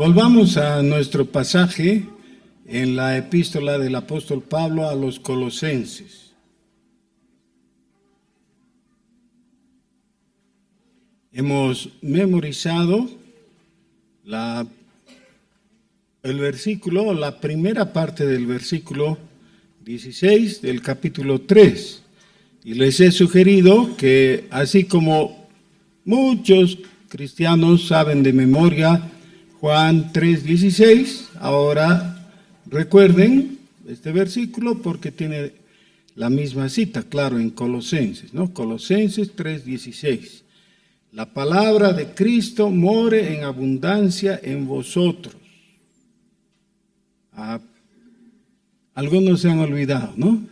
Volvamos a nuestro pasaje en la epístola del apóstol Pablo a los Colosenses. Hemos memorizado el versículo, la primera parte del versículo 16 del capítulo 3. Y les he sugerido que así como muchos cristianos saben de memoria Juan 3:16, ahora recuerden este versículo porque tiene la misma cita, claro, en Colosenses, ¿no? Colosenses 3:16. La palabra de Cristo more en abundancia en vosotros. Algunos se han olvidado, ¿no?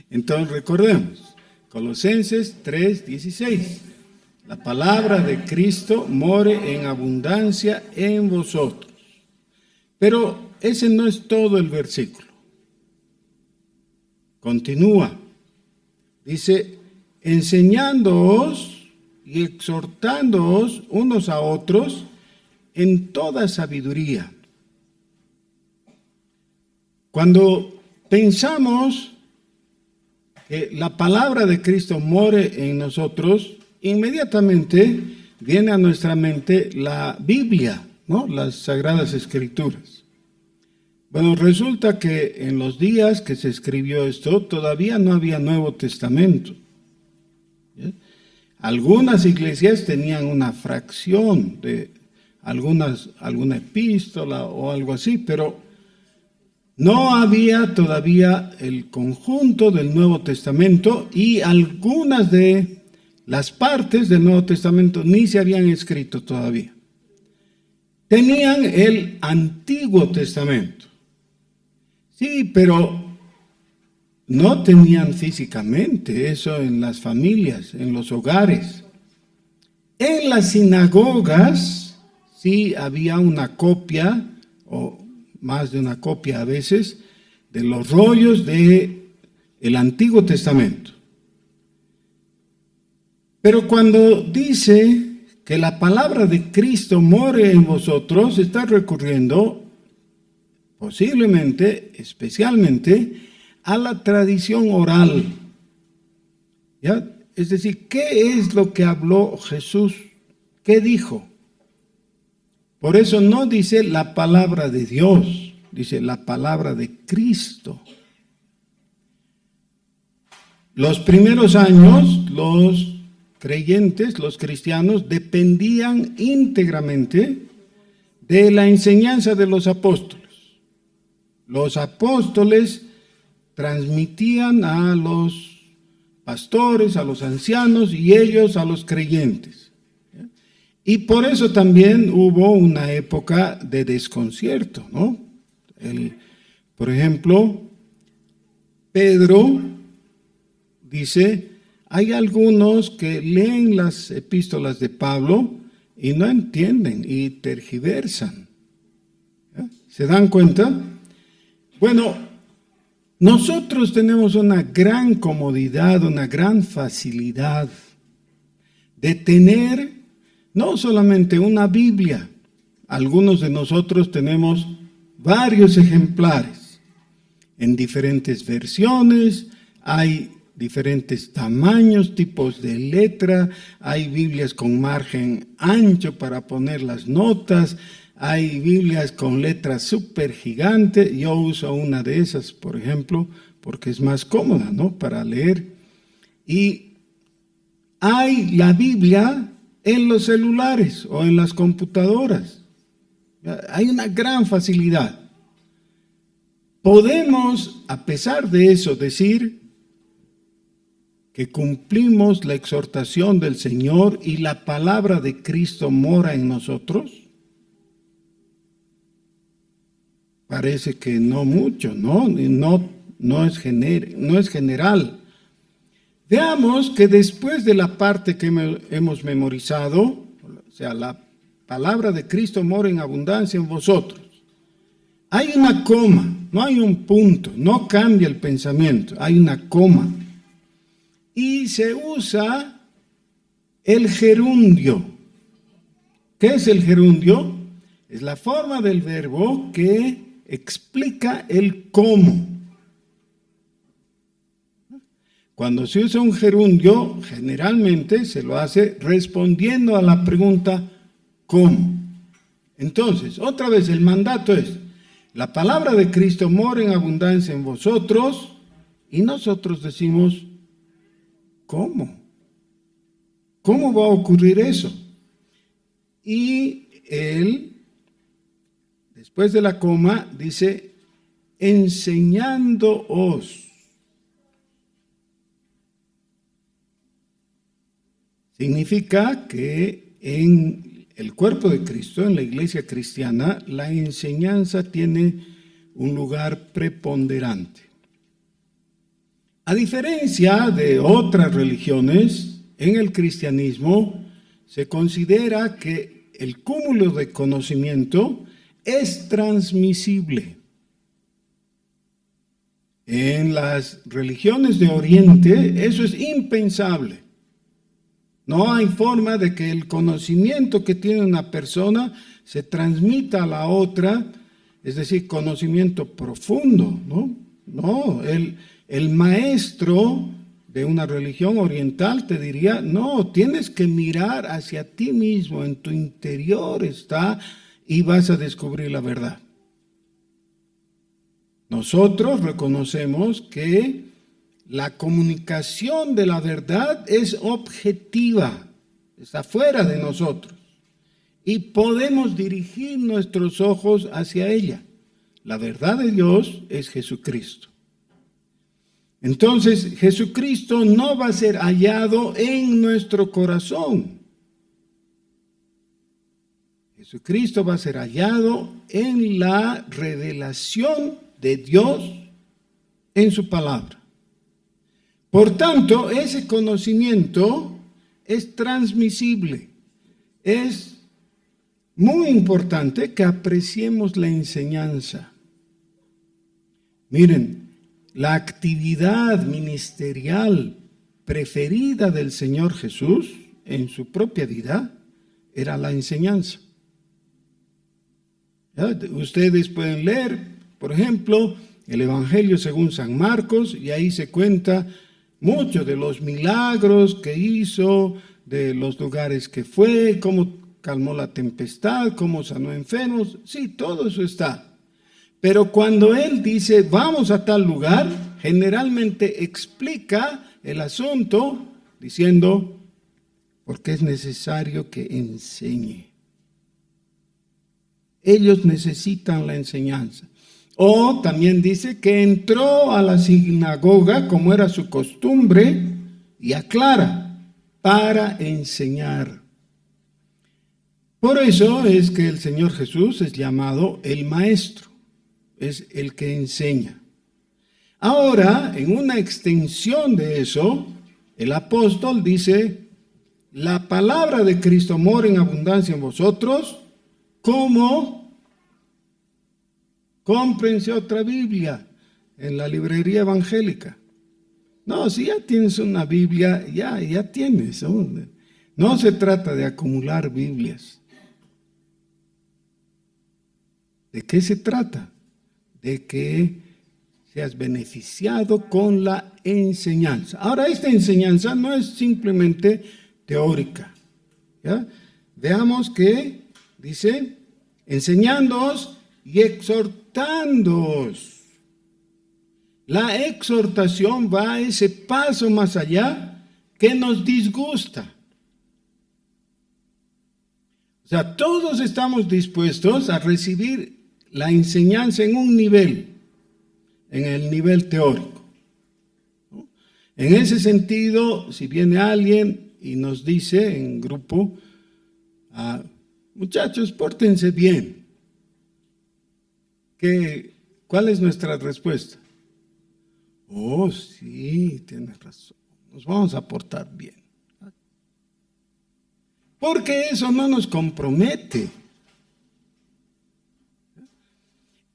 Entonces recordemos, Colosenses 3:16. La palabra de Cristo more en abundancia en vosotros. Pero ese no es todo el versículo. Continúa. Dice, enseñándoos y exhortándoos unos a otros en toda sabiduría. Cuando pensamos que la palabra de Cristo more en nosotros, inmediatamente viene a nuestra mente la Biblia, ¿no? Las Sagradas Escrituras. Bueno, resulta que en los días que se escribió esto, todavía no había Nuevo Testamento. ¿Sí? Algunas iglesias tenían una fracción de alguna epístola o algo así, pero no había todavía el conjunto del Nuevo Testamento y algunas de las partes del Nuevo Testamento ni se habían escrito todavía. Tenían el Antiguo Testamento. Sí, pero no tenían físicamente eso en las familias, en los hogares. En las sinagogas sí había una copia, o más de una copia a veces, de los rollos del Antiguo Testamento. Pero cuando dice que la palabra de Cristo more en vosotros, está recurriendo posiblemente, especialmente, a la tradición oral. ¿Ya? Es decir, ¿qué es lo que habló Jesús? ¿Qué dijo? Por eso no dice la palabra de Dios, dice la palabra de Cristo. Los primeros años, los creyentes, los cristianos, dependían íntegramente de la enseñanza de los apóstoles. Los apóstoles transmitían a los pastores, a los ancianos y ellos a los creyentes. Y por eso también hubo una época de desconcierto, ¿no? Por ejemplo, Pedro dice, hay algunos que leen las epístolas de Pablo y no entienden y tergiversan. ¿Se dan cuenta? Bueno, nosotros tenemos una gran comodidad, una gran facilidad de tener no solamente una Biblia, algunos de nosotros tenemos varios ejemplares en diferentes versiones, hay diferentes tamaños, tipos de letra, hay Biblias con margen ancho para poner las notas, hay Biblias con letras súper gigantes. Yo uso una de esas, por ejemplo, porque es más cómoda, ¿no? Para leer. Y hay la Biblia en los celulares o en las computadoras. Hay una gran facilidad. Podemos, a pesar de eso, decir que cumplimos la exhortación del Señor y la palabra de Cristo mora en nosotros. Parece que no mucho, no es general. Veamos que después de la parte que hemos memorizado, o sea, la palabra de Cristo mora en abundancia en vosotros, hay una coma, no hay un punto, no cambia el pensamiento, hay una coma. Y se usa el gerundio. ¿Qué es el gerundio? Es la forma del verbo que explica el cómo. Cuando se usa un gerundio, generalmente se lo hace respondiendo a la pregunta ¿cómo? Entonces, otra vez el mandato es, la palabra de Cristo mora en abundancia en vosotros, y nosotros decimos, ¿cómo? ¿Cómo va a ocurrir eso? Y él, después de la coma, dice, enseñándoos. Significa que en el cuerpo de Cristo, en la iglesia cristiana, la enseñanza tiene un lugar preponderante. A diferencia de otras religiones, en el cristianismo se considera que el cúmulo de conocimiento es transmisible. En las religiones de Oriente eso es impensable. No hay forma de que el conocimiento que tiene una persona se transmita a la otra, es decir, conocimiento profundo, ¿no? No, el maestro de una religión oriental te diría, no, tienes que mirar hacia ti mismo, en tu interior está y vas a descubrir la verdad. Nosotros reconocemos que la comunicación de la verdad es objetiva, está fuera de nosotros y podemos dirigir nuestros ojos hacia ella. La verdad de Dios es Jesucristo. Entonces, Jesucristo no va a ser hallado en nuestro corazón. Jesucristo va a ser hallado en la revelación de Dios en su palabra. Por tanto, ese conocimiento es transmisible. Es muy importante que apreciemos la enseñanza. Miren, la actividad ministerial preferida del Señor Jesús en su propia vida era la enseñanza. ¿Ya? Ustedes pueden leer, por ejemplo, el Evangelio según San Marcos, y ahí se cuenta muchos de los milagros que hizo, de los lugares que fue, cómo calmó la tempestad, cómo sanó enfermos. Sí, todo eso está. Pero cuando él dice, vamos a tal lugar, generalmente explica el asunto diciendo, porque es necesario que enseñe. Ellos necesitan la enseñanza. O también dice que entró a la sinagoga, como era su costumbre, y aclara, para enseñar. Por eso es que el Señor Jesús es llamado el Maestro, es el que enseña. Ahora, en una extensión de eso, el apóstol dice, la palabra de Cristo mora en abundancia en vosotros, como... Cómprense otra Biblia en la librería evangélica. No, si ya tienes una Biblia, ya tienes. No se trata de acumular Biblias. ¿De qué se trata? De que seas beneficiado con la enseñanza. Ahora, esta enseñanza no es simplemente teórica. ¿Ya? Veamos que dice, enseñándoos y exhortándoos. La exhortación va a ese paso más allá que nos disgusta. O sea, todos estamos dispuestos a recibir la enseñanza en un nivel, en el nivel teórico. En ese sentido, si viene alguien y nos dice en grupo, muchachos, pórtense bien. ¿Cuál es nuestra respuesta? Oh, sí, tienes razón, nos vamos a portar bien. Porque eso no nos compromete.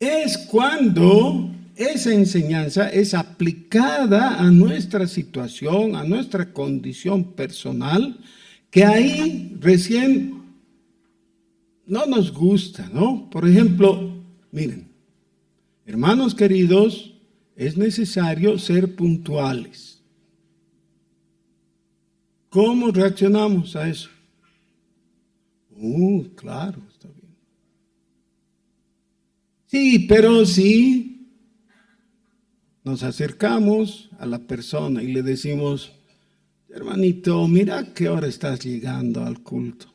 Es cuando esa enseñanza es aplicada a nuestra situación, a nuestra condición personal, que ahí recién no nos gusta, ¿no? Por ejemplo, miren, hermanos queridos, es necesario ser puntuales. ¿Cómo reaccionamos a eso? Claro, está bien. Sí, pero sí nos acercamos a la persona y le decimos, hermanito, mira qué hora estás llegando al culto.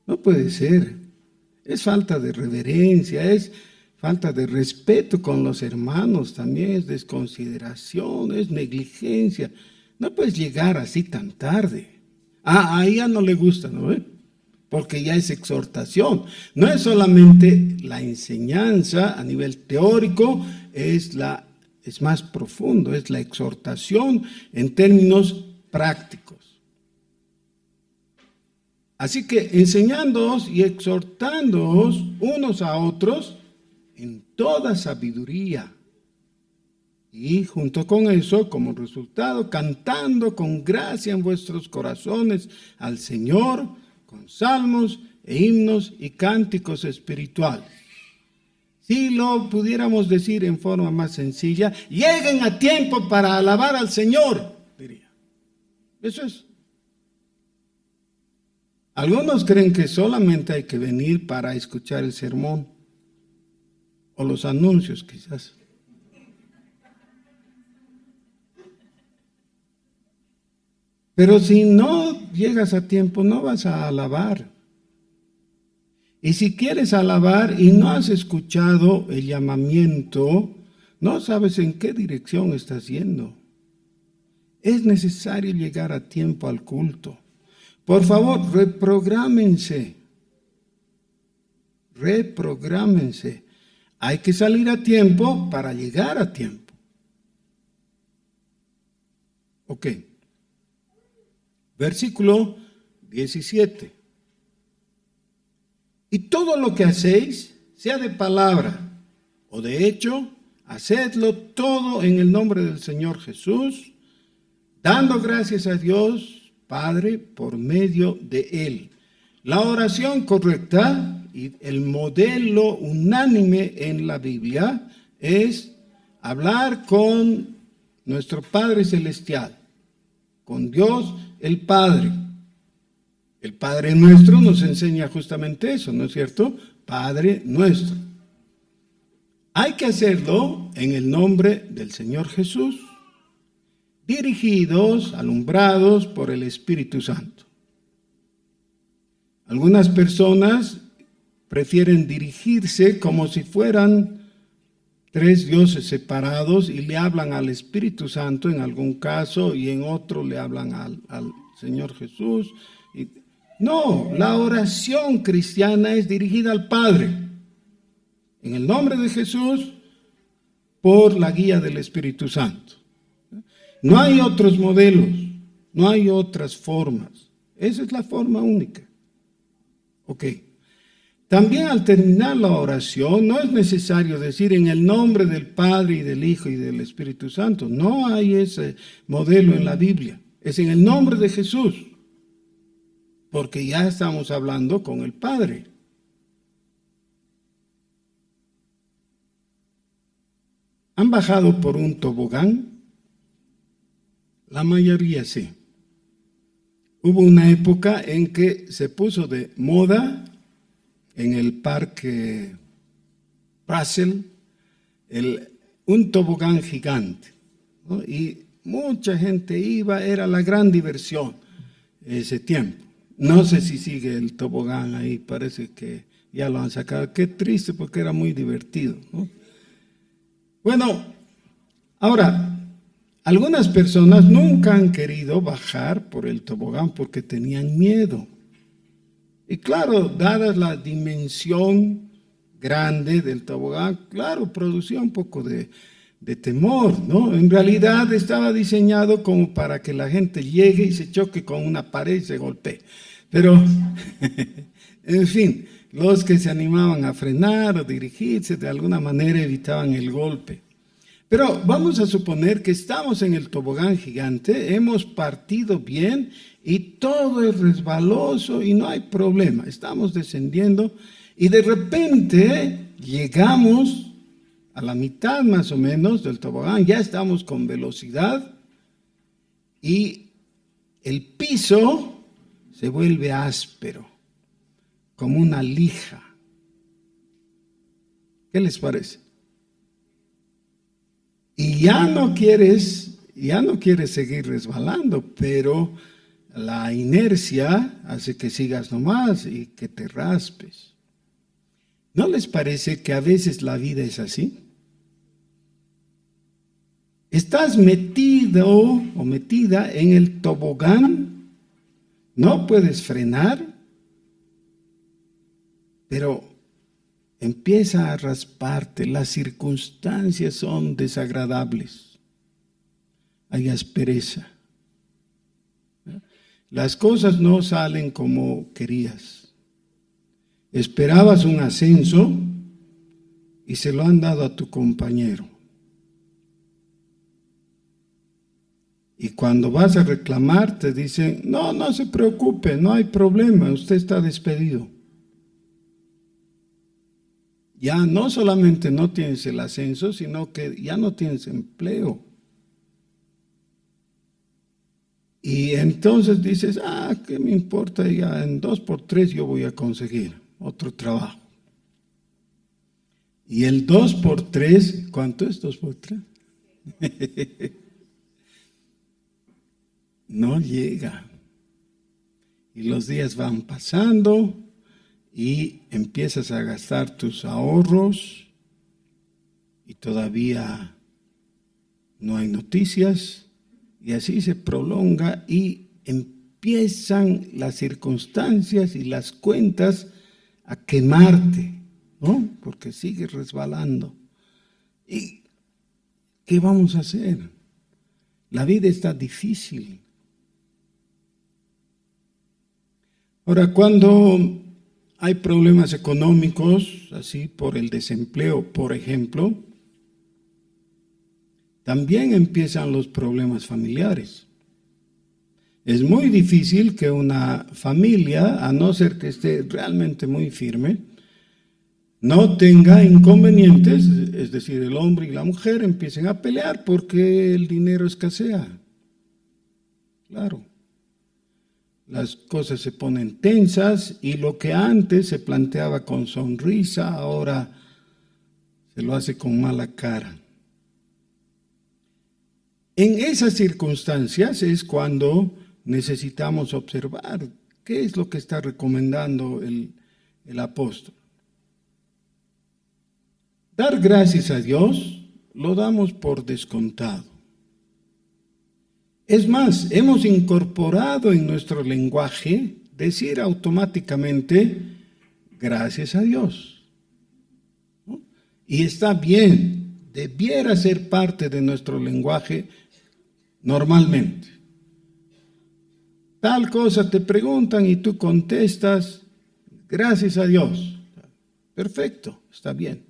No puede ser. Es falta de reverencia, es falta de respeto con los hermanos, también es desconsideración, es negligencia. No puedes llegar así tan tarde. A ella no le gusta, ¿no ve? Porque ya es exhortación. No es solamente la enseñanza a nivel teórico, es más profundo, es la exhortación en términos prácticos. Así que enseñándoos y exhortándoos unos a otros en toda sabiduría. Y junto con eso, como resultado, cantando con gracia en vuestros corazones al Señor, con salmos e himnos y cánticos espirituales. Si lo pudiéramos decir en forma más sencilla, lleguen a tiempo para alabar al Señor, diría. Eso es. Algunos creen que solamente hay que venir para escuchar el sermón o los anuncios quizás. Pero si no llegas a tiempo, no vas a alabar. Y si quieres alabar y no has escuchado el llamamiento, no sabes en qué dirección estás yendo. Es necesario llegar a tiempo al culto. Por favor, reprográmense. Reprográmense. Hay que salir a tiempo para llegar a tiempo. Ok. Versículo 17. Y todo lo que hacéis, sea de palabra o de hecho, hacedlo todo en el nombre del Señor Jesús, dando gracias a Dios Padre por medio de Él. La oración correcta y el modelo unánime en la Biblia es hablar con nuestro Padre Celestial, con Dios el Padre. El Padre Nuestro nos enseña justamente eso, ¿no es cierto? Padre Nuestro. Hay que hacerlo en el nombre del Señor Jesús, dirigidos, alumbrados por el Espíritu Santo. Algunas personas prefieren dirigirse como si fueran tres dioses separados y le hablan al Espíritu Santo en algún caso y en otro le hablan al Señor Jesús. No, la oración cristiana es dirigida al Padre, en el nombre de Jesús, por la guía del Espíritu Santo. No hay otros modelos, no hay otras formas. Esa es la forma única. Ok. También al terminar la oración no es necesario decir en el nombre del Padre y del Hijo y del Espíritu Santo. No hay ese modelo en la Biblia. Es en el nombre de Jesús. Porque ya estamos hablando con el Padre. ¿Han bajado por un tobogán? La mayoría sí. Hubo una época en que se puso de moda en el parque Russell un tobogán gigante, ¿no? Y mucha gente iba, era la gran diversión ese tiempo. No sé si sigue el tobogán ahí, parece que ya lo han sacado. Qué triste porque era muy divertido, ¿no? Bueno, ahora, algunas personas nunca han querido bajar por el tobogán porque tenían miedo. Y claro, dada la dimensión grande del tobogán, claro, producía un poco de temor, ¿no? En realidad estaba diseñado como para que la gente llegue y se choque con una pared y se golpee. Pero, en fin, los que se animaban a frenar o dirigirse de alguna manera evitaban el golpe. Pero vamos a suponer que estamos en el tobogán gigante, hemos partido bien y todo es resbaloso y no hay problema. Estamos descendiendo y de repente llegamos a la mitad más o menos del tobogán, ya estamos con velocidad y el piso se vuelve áspero, como una lija. ¿Qué les parece? Y ya no quieres seguir resbalando, pero la inercia hace que sigas nomás y que te raspes. ¿No les parece que a veces la vida es así? Estás metido o metida en el tobogán, no puedes frenar, pero empieza a rasparte, las circunstancias son desagradables, hay aspereza. Las cosas no salen como querías. Esperabas un ascenso y se lo han dado a tu compañero. Y cuando vas a reclamar te dicen, no se preocupe, no hay problema, usted está despedido. Ya no solamente no tienes el ascenso, sino que ya no tienes empleo. Y entonces dices, ¿qué me importa? Ya en 2x3 yo voy a conseguir otro trabajo. Y el 2x3, ¿cuánto es 2x3? No llega. Y los días van pasando y empiezas a gastar tus ahorros y todavía no hay noticias y así se prolonga y empiezan las circunstancias y las cuentas a quemarte, ¿no? Porque sigues resbalando. ¿Y qué vamos a hacer? La vida está difícil. Ahora, cuando hay problemas económicos, así por el desempleo, por ejemplo, también empiezan los problemas familiares. Es muy difícil que una familia, a no ser que esté realmente muy firme, no tenga inconvenientes, es decir, el hombre y la mujer empiecen a pelear porque el dinero escasea. Claro. Las cosas se ponen tensas y lo que antes se planteaba con sonrisa, ahora se lo hace con mala cara. En esas circunstancias es cuando necesitamos observar qué es lo que está recomendando el apóstol. Dar gracias a Dios lo damos por descontado. Es más, hemos incorporado en nuestro lenguaje decir automáticamente gracias a Dios, ¿no? Y está bien, debiera ser parte de nuestro lenguaje normalmente. Tal cosa te preguntan y tú contestas gracias a Dios. Perfecto, está bien.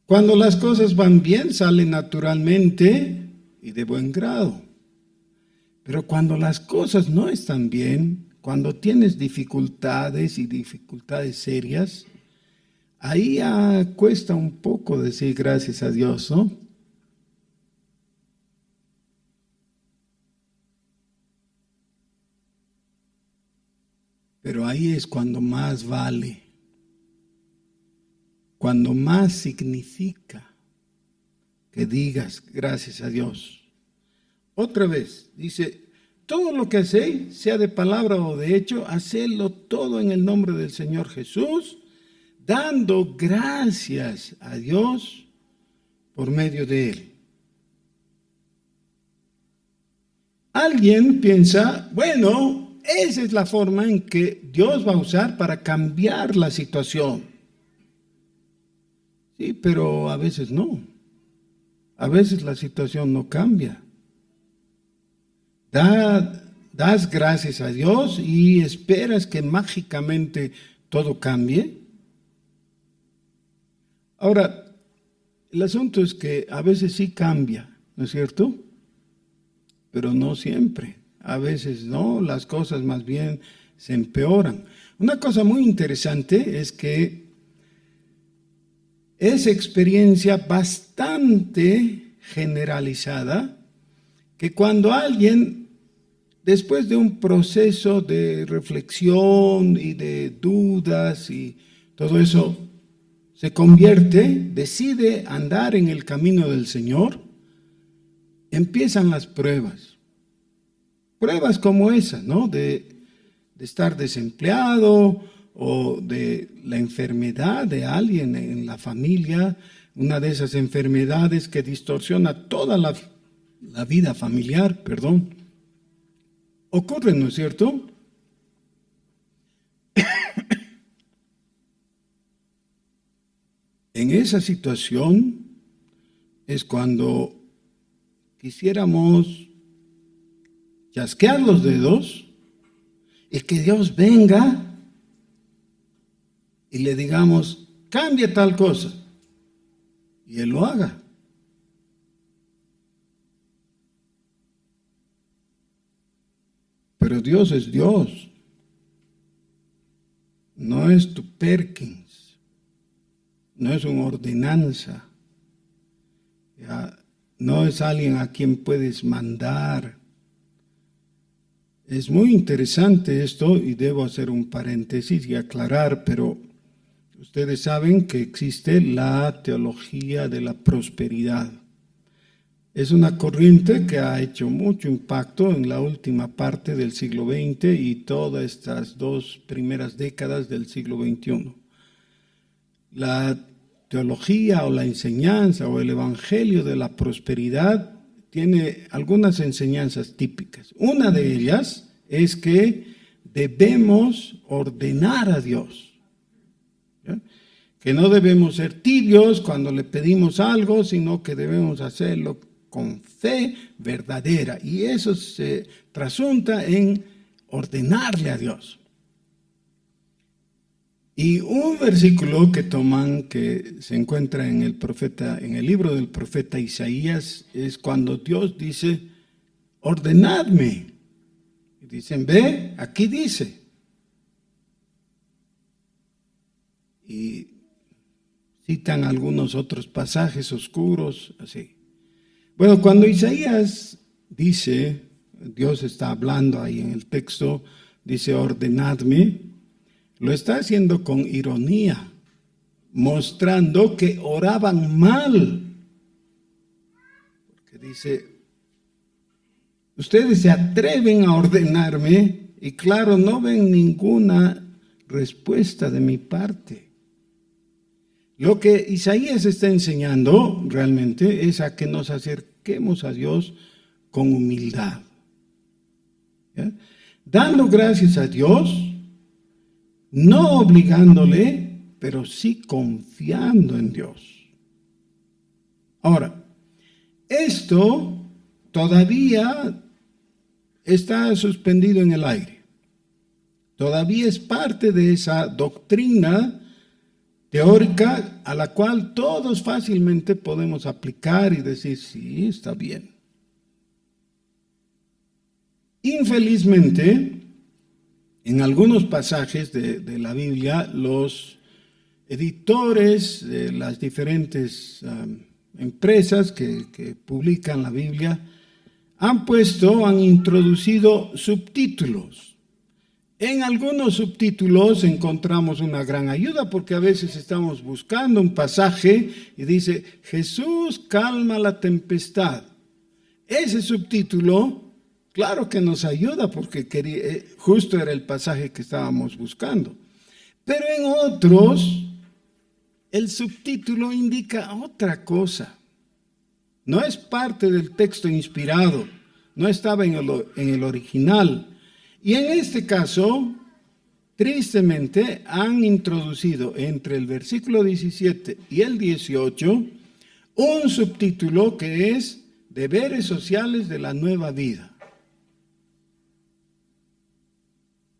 Cuando las cosas van bien, sale naturalmente y de buen grado. Pero cuando las cosas no están bien, cuando tienes dificultades y dificultades serias, ahí ya cuesta un poco decir gracias a Dios, ¿no? Pero ahí es cuando más vale, cuando más significa que digas gracias a Dios. Otra vez, dice, todo lo que hacéis, sea de palabra o de hecho, hacedlo todo en el nombre del Señor Jesús, dando gracias a Dios por medio de Él. Alguien piensa, bueno, esa es la forma en que Dios va a usar para cambiar la situación. Sí, pero a veces no. A veces la situación no cambia. Das gracias a Dios y esperas que mágicamente todo cambie. Ahora, El asunto es que a veces sí cambia, ¿no es cierto? Pero no siempre. A veces no, las cosas más bien se empeoran. Una cosa muy interesante es que es experiencia bastante generalizada que cuando alguien, después de un proceso de reflexión y de dudas y todo eso, se convierte, decide andar en el camino del Señor, empiezan las pruebas. Pruebas como esa, ¿no? De estar desempleado o de la enfermedad de alguien en la familia, una de esas enfermedades que distorsiona toda la vida familiar, perdón. Ocurre, ¿no es cierto? En esa situación es cuando quisiéramos chasquear los dedos y que Dios venga y le digamos, cambia tal cosa, y Él lo haga. Pero Dios es Dios, no es tu Perkins, no es una ordenanza, ya, no es alguien a quien puedes mandar. Es muy interesante esto y debo hacer un paréntesis y aclarar, pero ustedes saben que existe la teología de la prosperidad. Es una corriente que ha hecho mucho impacto en la última parte del siglo XX y todas estas 2 primeras décadas del siglo XXI. La teología o la enseñanza o el evangelio de la prosperidad tiene algunas enseñanzas típicas. Una de ellas es que debemos ordenar a Dios, ¿ya? Que no debemos ser tibios cuando le pedimos algo, sino que debemos hacerlo con fe verdadera. Y eso se trasunta en ordenarle a Dios. Y un versículo que toman, que se encuentra en el libro del profeta Isaías, es cuando Dios dice, ordenadme. Y dicen, ve, aquí dice. Y citan algunos otros pasajes oscuros, así. Bueno, cuando Isaías dice, Dios está hablando ahí en el texto, dice, ordenadme, lo está haciendo con ironía, mostrando que oraban mal. Porque dice, ustedes se atreven a ordenarme y claro, no ven ninguna respuesta de mi parte. Lo que Isaías está enseñando realmente es a que nos acerquemos a Dios con humildad, ¿ya? Dando gracias a Dios, no obligándole, pero sí confiando en Dios. Ahora, esto todavía está suspendido en el aire. Todavía es parte de esa doctrina teórica a la cual todos fácilmente podemos aplicar y decir, sí, está bien. Infelizmente, en algunos pasajes de la Biblia, los editores de las diferentes empresas que publican la Biblia han introducido subtítulos. En algunos subtítulos encontramos una gran ayuda porque a veces estamos buscando un pasaje y dice, Jesús calma la tempestad. Ese subtítulo, claro que nos ayuda porque justo era el pasaje que estábamos buscando. Pero en otros, el subtítulo indica otra cosa. No es parte del texto inspirado, no estaba en el original. Y en este caso, tristemente, han introducido entre el versículo 17 y el 18 un subtítulo que es Deberes sociales de la nueva vida.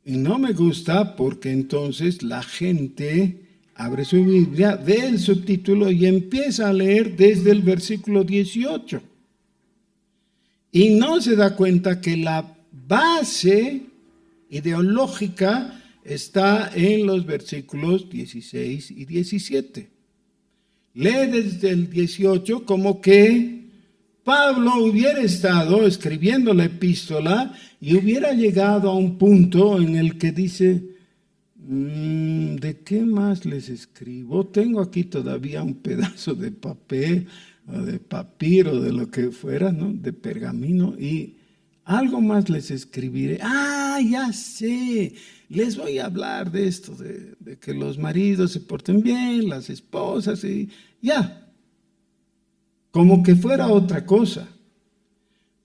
Y no me gusta porque entonces la gente abre su Biblia, ve el subtítulo y empieza a leer desde el versículo 18. Y no se da cuenta que la base ideológica está en los versículos 16 y 17. Lee desde el 18 como que Pablo hubiera estado escribiendo la epístola y hubiera llegado a un punto en el que dice, ¿de qué más les escribo? Tengo aquí todavía un pedazo de papel, o de papiro, de lo que fuera, ¿no? De pergamino, y algo más les escribiré. Ya sé, les voy a hablar de esto, de que los maridos se porten bien, las esposas, y ya. Como que fuera otra cosa.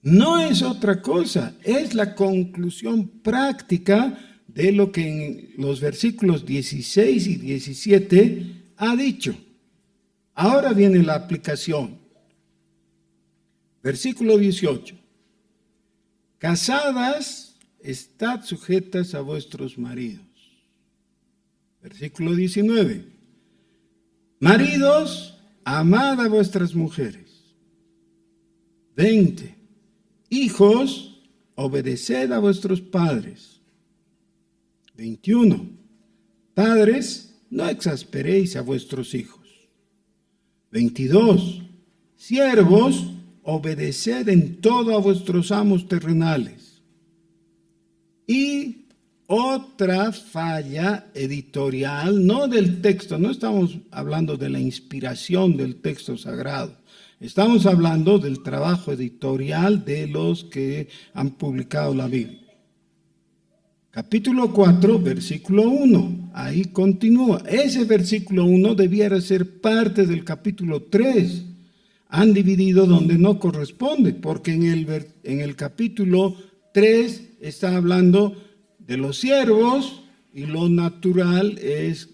No es otra cosa, es la conclusión práctica de lo que en los versículos 16 y 17 ha dicho. Ahora viene la aplicación. Versículo 18. Casadas, estad sujetas a vuestros maridos. Versículo 19. Maridos, amad a vuestras mujeres. 20. Hijos, obedeced a vuestros padres. 21. Padres, no exasperéis a vuestros hijos. 22. Siervos, obedeced en todo a vuestros amos terrenales. Y otra falla editorial, no del texto, no estamos hablando de la inspiración del texto sagrado, estamos hablando del trabajo editorial de los que han publicado la Biblia. Capítulo 4, versículo 1, ahí continúa. Ese versículo 1 debiera ser parte del capítulo 3. Han dividido donde no corresponde, porque en el capítulo 3 está hablando de los siervos y lo natural es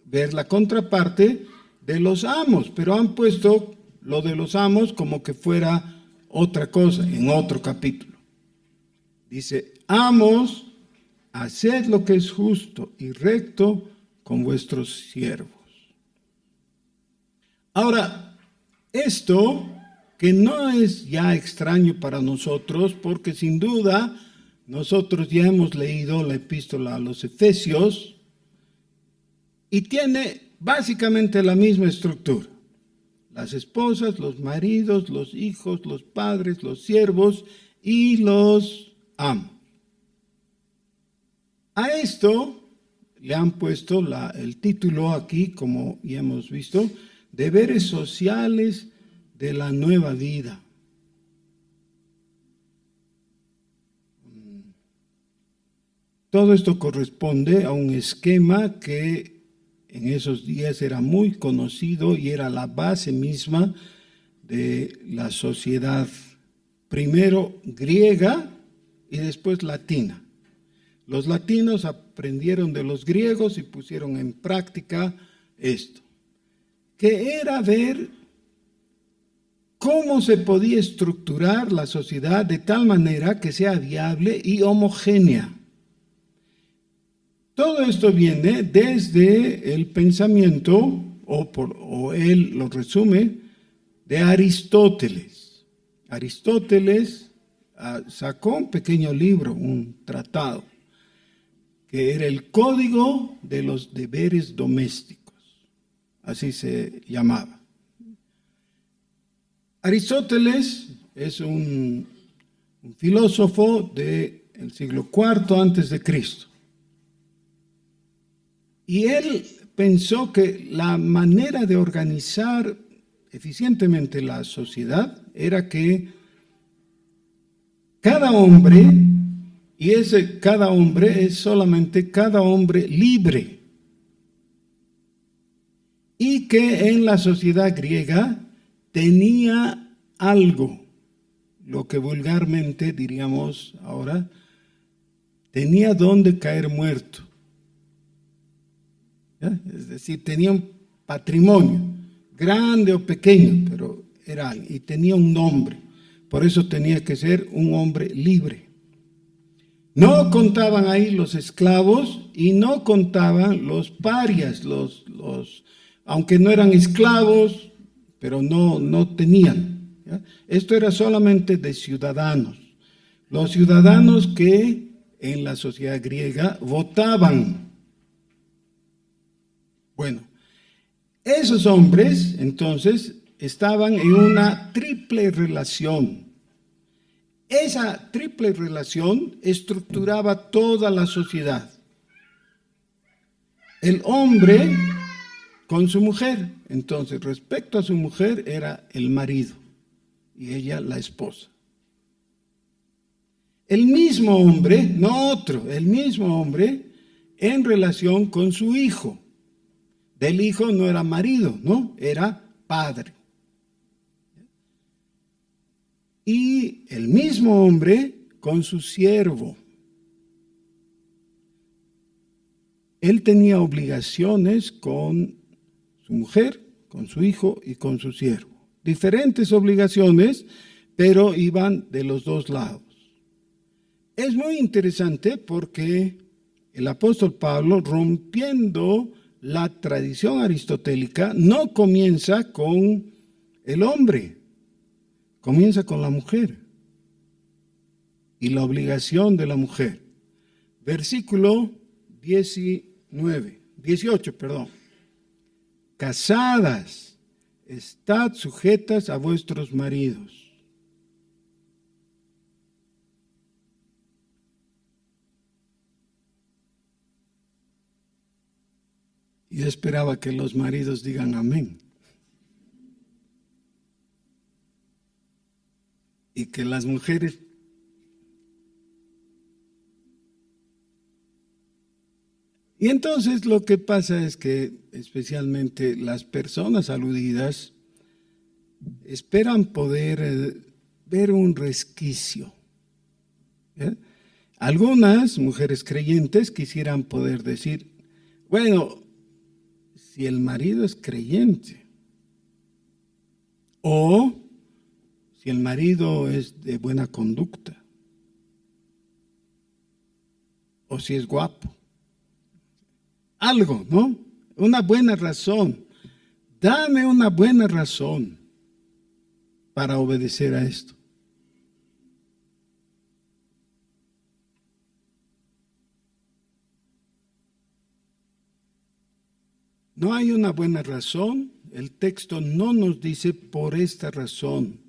ver la contraparte de los amos, pero han puesto lo de los amos como que fuera otra cosa en otro capítulo. Dice, amos, haced lo que es justo y recto con vuestros siervos. Ahora, esto que no es ya extraño para nosotros, porque sin duda nosotros ya hemos leído la epístola a los Efesios y tiene básicamente la misma estructura. Las esposas, los maridos, los hijos, los padres, los siervos y los amos. A esto le han puesto el título aquí, como ya hemos visto, deberes sociales de la nueva vida. Todo esto corresponde a un esquema que en esos días era muy conocido y era la base misma de la sociedad, primero griega y después latina. Los latinos aprendieron de los griegos y pusieron en práctica esto, que era ver cómo se podía estructurar la sociedad de tal manera que sea viable y homogénea. Todo esto viene desde el pensamiento, o él lo resume, de Aristóteles. Aristóteles sacó un pequeño libro, un tratado, que era el Código de los Deberes Domésticos, así se llamaba. Aristóteles es un filósofo del siglo IV antes de Cristo. Y él pensó que la manera de organizar eficientemente la sociedad era que cada hombre, y ese cada hombre es solamente cada hombre libre, y que en la sociedad griega tenía algo, lo que vulgarmente diríamos ahora, tenía donde caer muerto. ¿Ya? Es decir, tenía un patrimonio, grande o pequeño, pero era, y tenía un nombre. Por eso tenía que ser un hombre libre. No contaban ahí los esclavos y no contaban los parias, aunque no eran esclavos, pero no tenían. ¿Ya? Esto era solamente de ciudadanos. Los ciudadanos que en la sociedad griega votaban. Bueno, esos hombres entonces estaban en una triple relación. Esa triple relación estructuraba toda la sociedad. El hombre con su mujer, entonces respecto a su mujer era el marido y ella la esposa. El mismo hombre, no otro, el mismo hombre en relación con su hijo. Del hijo no era marido, no, era padre. Y el mismo hombre con su siervo. Él tenía obligaciones con su mujer, con su hijo y con su siervo. Diferentes obligaciones, pero iban de los dos lados. Es muy interesante porque el apóstol Pablo, rompiendo la tradición aristotélica, no comienza con el hombre, comienza con la mujer y la obligación de la mujer. Versículo 18. Casadas, estad sujetas a vuestros maridos. Yo esperaba que los maridos digan amén. Y que las mujeres... Y entonces lo que pasa es que especialmente las personas aludidas esperan poder ver un resquicio. ¿Ya? Algunas mujeres creyentes quisieran poder decir, bueno, si el marido es creyente, o si el marido es de buena conducta, o si es guapo, algo, ¿no? Una buena razón. Dame una buena razón para obedecer a esto. No hay una buena razón, el texto no nos dice por esta razón,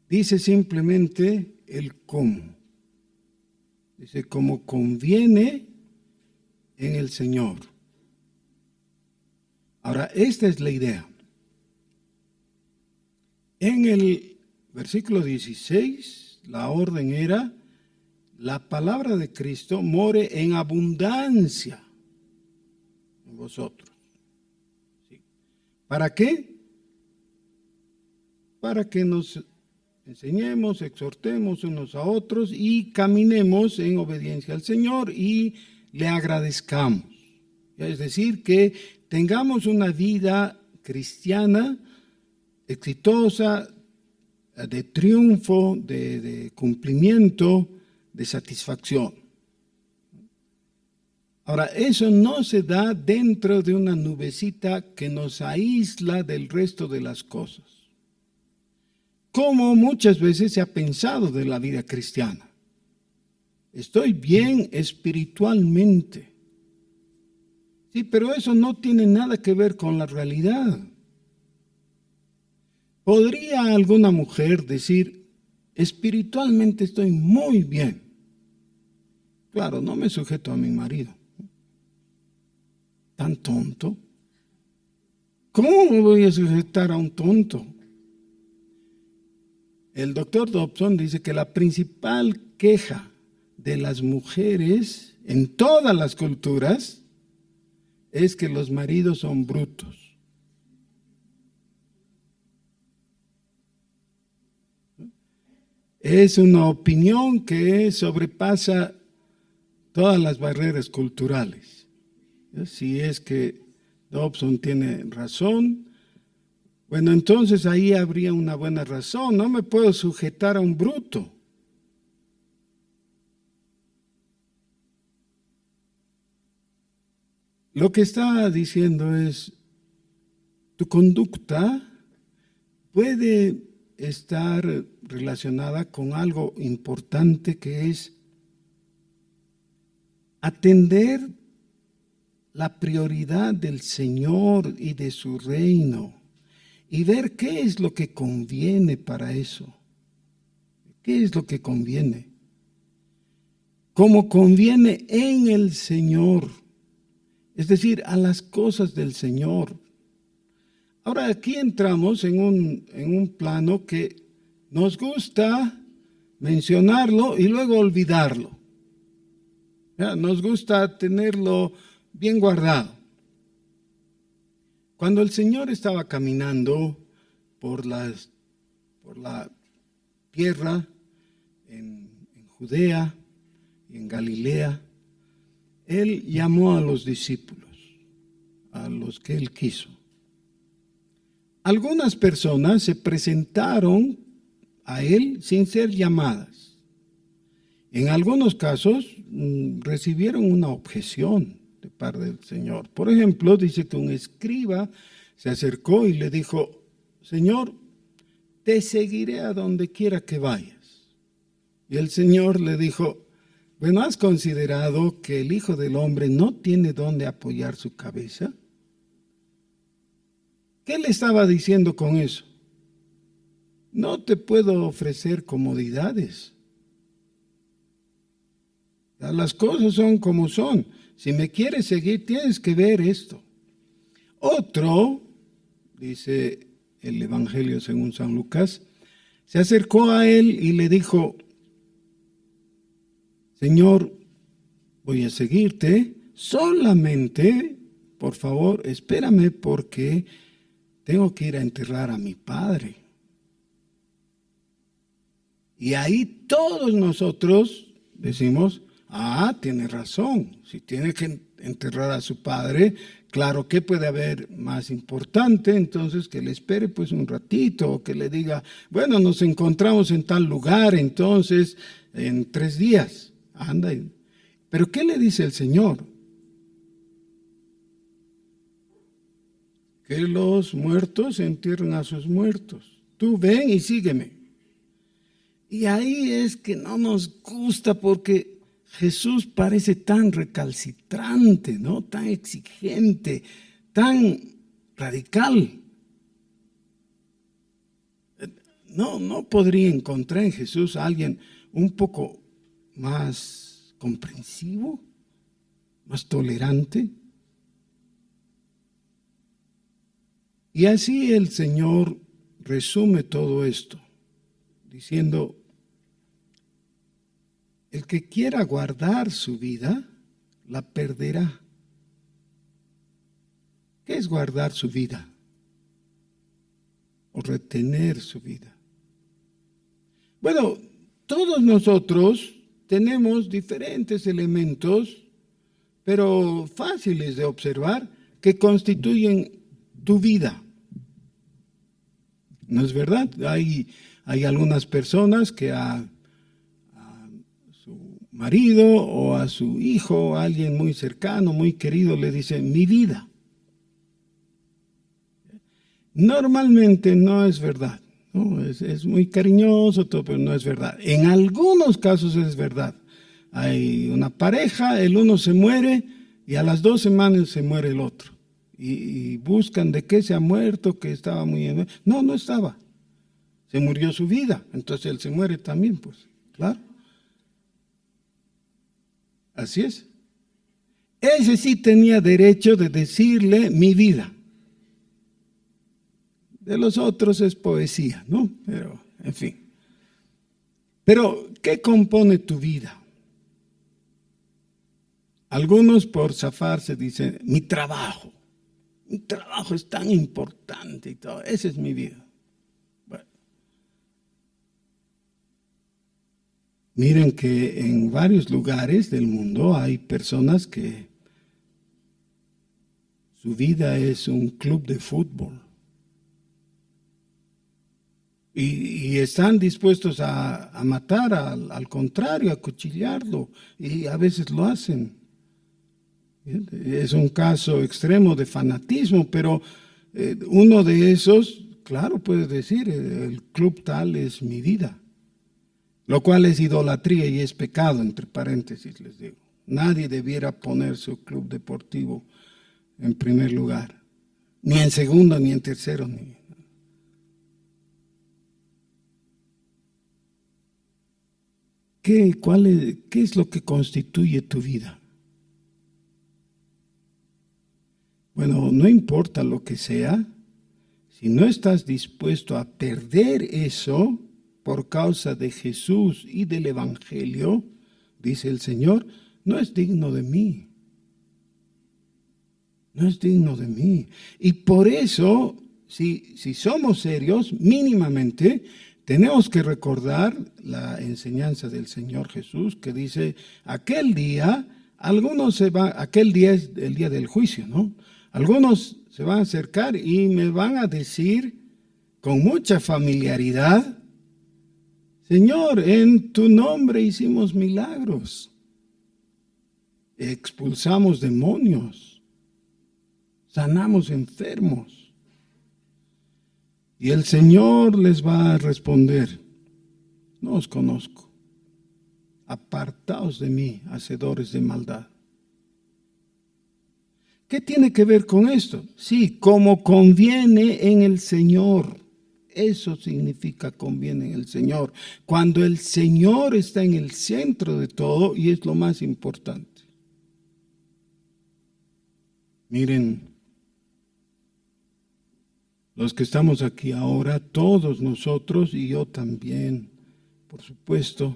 dice simplemente el cómo. Dice como conviene en el Señor. Ahora, esta es la idea. En el versículo 16, la orden era, la palabra de Cristo more en abundancia en vosotros. ¿Para qué? Para que nos enseñemos, exhortemos unos a otros y caminemos en obediencia al Señor y le agradezcamos. Es decir, que tengamos una vida cristiana exitosa, de triunfo, de cumplimiento, de satisfacción. Ahora, eso no se da dentro de una nubecita que nos aísla del resto de las cosas, como muchas veces se ha pensado de la vida cristiana. Estoy bien espiritualmente. Sí, pero eso no tiene nada que ver con la realidad. ¿Podría alguna mujer decir, espiritualmente estoy muy bien? Claro, no me sujeto a mi marido. ¿Tan tonto? ¿Cómo me voy a sujetar a un tonto? El doctor Dobson dice que la principal queja de las mujeres en todas las culturas es que los maridos son brutos. Es una opinión que sobrepasa todas las barreras culturales. Si es que Dobson tiene razón, bueno, entonces ahí habría una buena razón. No me puedo sujetar a un bruto. Lo que está diciendo es, tu conducta puede estar relacionada con algo importante que es atender la prioridad del Señor y de su reino y ver qué es lo que conviene para eso. ¿Qué es lo que conviene? Como conviene en el Señor, es decir, a las cosas del Señor. Ahora aquí entramos en un plano que nos gusta mencionarlo y luego olvidarlo. Ya, nos gusta tenerlo bien guardado. Cuando el Señor estaba caminando por la tierra en Judea y en Galilea, Él llamó a los discípulos, a los que Él quiso. Algunas personas se presentaron a Él sin ser llamadas. En algunos casos recibieron una objeción de parte del Señor. Por ejemplo, dice que un escriba se acercó y le dijo, Señor, te seguiré a donde quiera que vayas. Y el Señor le dijo, bueno, ¿has considerado que el Hijo del Hombre no tiene dónde apoyar su cabeza? ¿Qué le estaba diciendo con eso? No te puedo ofrecer comodidades. Las cosas son como son. Si me quieres seguir, tienes que ver esto. Otro, dice el Evangelio según San Lucas, se acercó a él y le dijo, Señor, voy a seguirte, solamente, por favor, espérame porque tengo que ir a enterrar a mi padre. Y ahí todos nosotros decimos, tiene razón, si tiene que enterrar a su padre, claro que puede haber más importante, entonces que le espere pues un ratito, o que le diga, bueno, nos encontramos en tal lugar, entonces en 3 días, anda. Pero ¿qué le dice el Señor? Que los muertos entierren a sus muertos. Tú ven y sígueme. Y ahí es que no nos gusta porque Jesús parece tan recalcitrante, ¿no? Tan exigente, tan radical. No podría encontrar en Jesús a alguien un poco más comprensivo, más tolerante. Y así el Señor resume todo esto, diciendo, el que quiera guardar su vida, la perderá. ¿Qué es guardar su vida? O retener su vida. Bueno, todos nosotros tenemos diferentes elementos, pero fáciles de observar, que constituyen tu vida. ¿No es verdad? Hay algunas personas que a su marido o a su hijo, a alguien muy cercano, muy querido, le dicen, mi vida. Normalmente no es verdad, ¿no? Es muy cariñoso, todo, pero no es verdad. En algunos casos es verdad. Hay una pareja, el uno se muere y a las 2 semanas se muere el otro. Y buscan de qué se ha muerto, que estaba muy enfermo. No estaba. Se murió su vida, entonces él se muere también, pues, claro. Así es. Ese sí tenía derecho de decirle mi vida. De los otros es poesía, ¿no? Pero, en fin. Pero, ¿qué compone tu vida? Algunos por zafarse dicen, mi trabajo es tan importante y todo, esa es mi vida. Bueno. Miren que en varios lugares del mundo hay personas que su vida es un club de fútbol. Y están dispuestos a matar al contrario, a cuchillarlo, y a veces lo hacen. Es un caso extremo de fanatismo, pero uno de esos, claro, puedes decir, el club tal es mi vida, lo cual es idolatría y es pecado, entre paréntesis les digo. Nadie debiera poner su club deportivo en primer lugar, ni en segundo, ni en tercero, ni... ¿Qué es lo que constituye tu vida? Bueno, no importa lo que sea, si no estás dispuesto a perder eso por causa de Jesús y del Evangelio, dice el Señor, no es digno de mí. No es digno de mí. Y por eso, si somos serios, mínimamente, tenemos que recordar la enseñanza del Señor Jesús que dice, aquel día es el día del juicio, ¿no? Algunos se van a acercar y me van a decir con mucha familiaridad, Señor, en tu nombre hicimos milagros, expulsamos demonios, sanamos enfermos. Y el Señor les va a responder, no os conozco, apartaos de mí, hacedores de maldad. ¿Qué tiene que ver con esto? Sí, como conviene en el Señor. Eso significa conviene en el Señor. Cuando el Señor está en el centro de todo y es lo más importante. Miren, los que estamos aquí ahora, todos nosotros y yo también, por supuesto,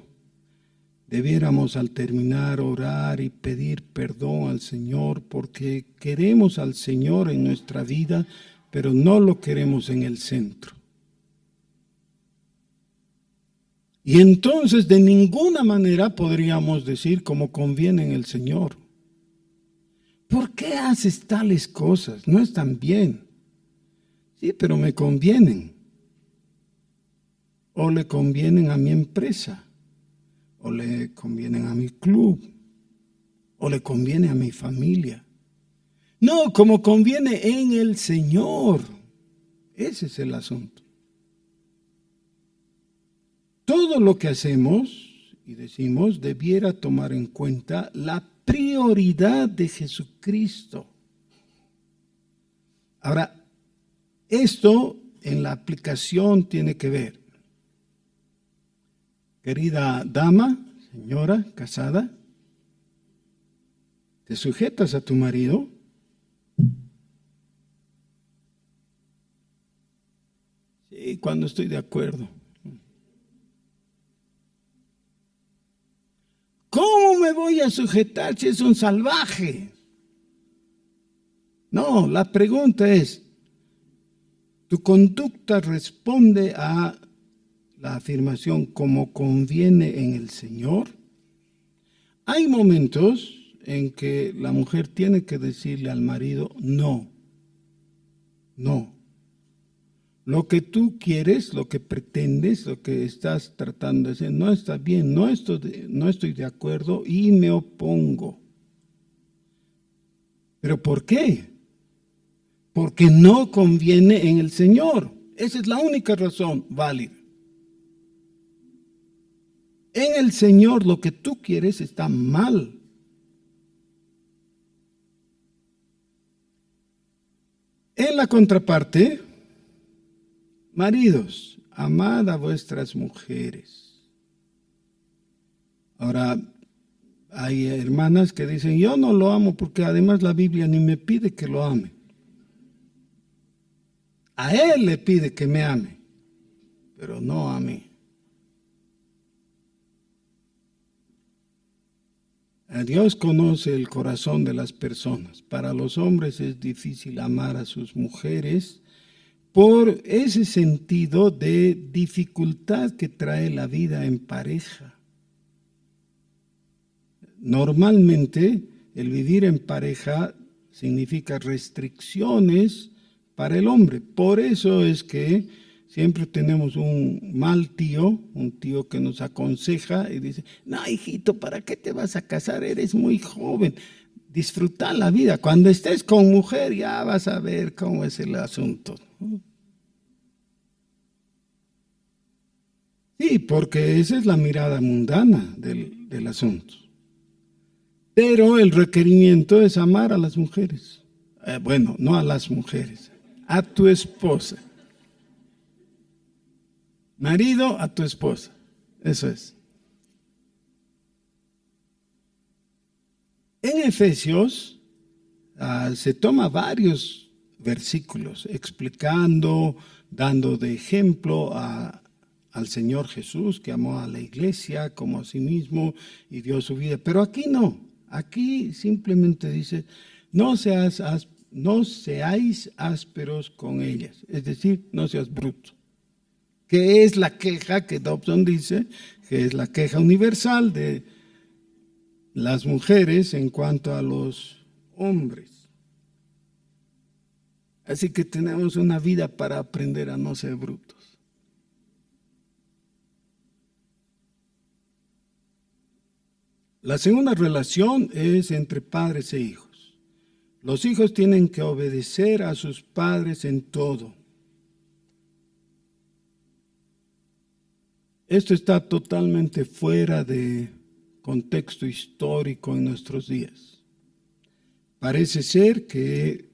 debiéramos al terminar orar y pedir perdón al Señor porque queremos al Señor en nuestra vida, pero no lo queremos en el centro. Y entonces de ninguna manera podríamos decir como conviene en el Señor. ¿Por qué haces tales cosas? No están bien. Sí, pero me convienen. O le convienen a mi empresa. O le convienen a mi club. O le conviene a mi familia. No, como conviene en el Señor. Ese es el asunto. Todo lo que hacemos y decimos debiera tomar en cuenta la prioridad de Jesucristo. Ahora, esto en la aplicación tiene que ver. Querida dama, señora, casada, ¿te sujetas a tu marido? Sí, cuando estoy de acuerdo. ¿Cómo me voy a sujetar si es un salvaje? No, la pregunta es, ¿tu conducta responde a la afirmación como conviene en el Señor? Hay momentos en que la mujer tiene que decirle al marido, no. Lo que tú quieres, lo que pretendes, lo que estás tratando de hacer, no está bien, no estoy de acuerdo y me opongo. ¿Pero por qué? Porque no conviene en el Señor. Esa es la única razón válida. En el Señor lo que tú quieres está mal. En la contraparte, maridos, amad a vuestras mujeres. Ahora, hay hermanas que dicen, yo no lo amo porque además la Biblia ni me pide que lo ame. A Él le pide que me ame, pero no a mí. Dios conoce el corazón de las personas. Para los hombres es difícil amar a sus mujeres por ese sentido de dificultad que trae la vida en pareja. Normalmente el vivir en pareja significa restricciones para el hombre. Por eso es que siempre tenemos un mal tío, un tío que nos aconseja y dice, no, hijito, ¿para qué te vas a casar? Eres muy joven. disfrutar la vida. Cuando estés con mujer ya vas a ver cómo es el asunto. Sí, porque esa es la mirada mundana del asunto. Pero el requerimiento es amar a las mujeres. Bueno, no a las mujeres, a tu esposa. Marido, a tu esposa. Eso es. En Efesios se toma varios versículos explicando, dando de ejemplo al Señor Jesús, que amó a la iglesia como a sí mismo y dio su vida. Pero aquí no, aquí simplemente dice, no seáis ásperos con ellas, es decir, no seas bruto. Que es la queja que Dobson dice, que es la queja universal de las mujeres en cuanto a los hombres. Así que tenemos una vida para aprender a no ser brutos. La segunda relación es entre padres e hijos. Los hijos tienen que obedecer a sus padres en todo. Esto está totalmente fuera de contexto histórico en nuestros días. Parece ser que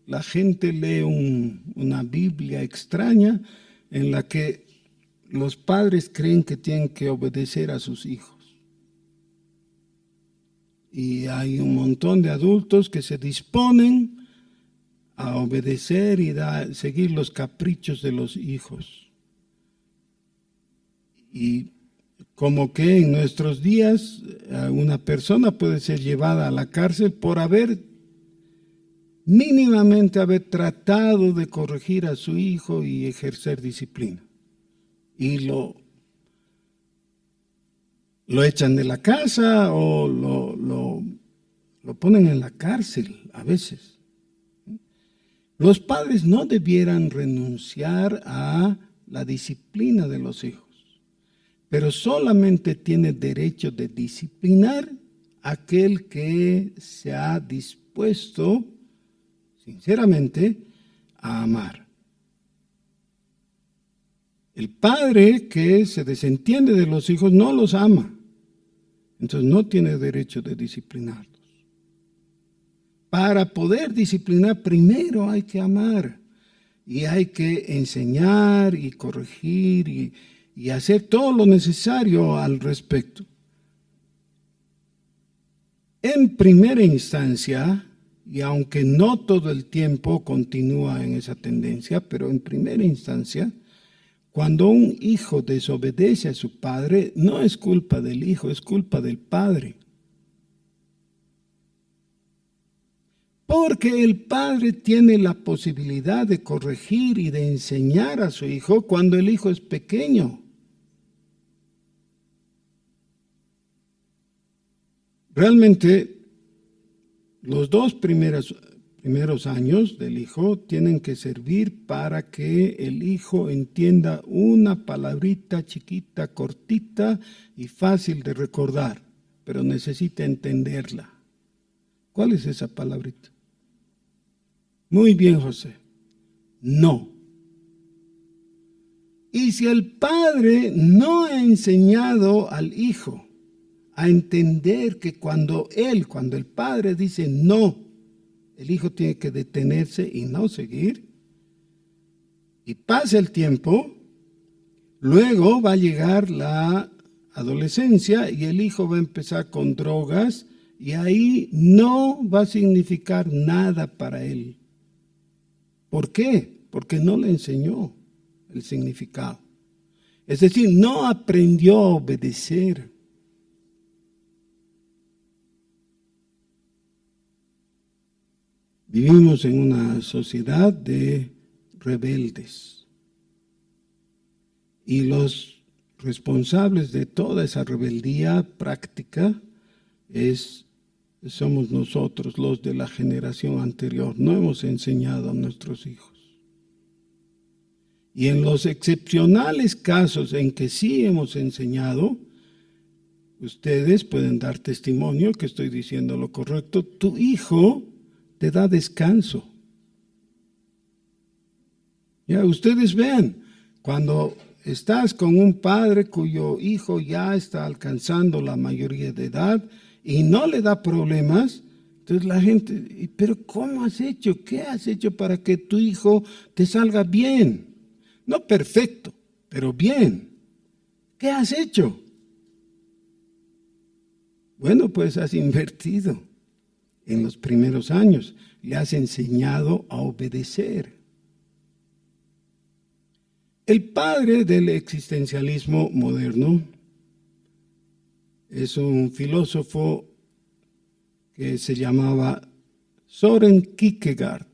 la gente lee una Biblia extraña en la que los padres creen que tienen que obedecer a sus hijos. Y hay un montón de adultos que se disponen a obedecer y seguir los caprichos de los hijos. Y como que en nuestros días una persona puede ser llevada a la cárcel por mínimamente haber tratado de corregir a su hijo y ejercer disciplina. Y lo echan de la casa o lo ponen en la cárcel a veces. Los padres no debieran renunciar a la disciplina de los hijos, pero solamente tiene derecho de disciplinar aquel que se ha dispuesto, sinceramente, a amar. El padre que se desentiende de los hijos no los ama, entonces no tiene derecho de disciplinarlos. Para poder disciplinar, primero hay que amar y hay que enseñar y corregir y hacer todo lo necesario al respecto. En primera instancia, y aunque no todo el tiempo continúa en esa tendencia, pero en primera instancia, cuando un hijo desobedece a su padre, no es culpa del hijo, es culpa del padre. Porque el padre tiene la posibilidad de corregir y de enseñar a su hijo cuando el hijo es pequeño. Realmente, los dos primeros años del hijo tienen que servir para que el hijo entienda una palabrita chiquita, cortita y fácil de recordar, pero necesita entenderla. ¿Cuál es esa palabrita? Muy bien, José. No. Y si el padre no ha enseñado al hijo a entender que cuando el padre dice no, el hijo tiene que detenerse y no seguir, y pasa el tiempo, luego va a llegar la adolescencia y el hijo va a empezar con drogas y ahí no va a significar nada para él. ¿Por qué? Porque no le enseñó el significado. Es decir, no aprendió a obedecer. Vivimos en una sociedad de rebeldes y los responsables de toda esa rebeldía práctica somos nosotros, los de la generación anterior. No hemos enseñado a nuestros hijos. Y en los excepcionales casos en que sí hemos enseñado, ustedes pueden dar testimonio que estoy diciendo lo correcto. Tu hijo te da descanso. Ya, ustedes vean, cuando estás con un padre cuyo hijo ya está alcanzando la mayoría de edad y no le da problemas, entonces la gente, pero ¿cómo has hecho? ¿Qué has hecho para que tu hijo te salga bien? No perfecto, pero bien. ¿Qué has hecho? Bueno, pues has invertido en los primeros años, le has enseñado a obedecer. El padre del existencialismo moderno es un filósofo que se llamaba Søren Kierkegaard.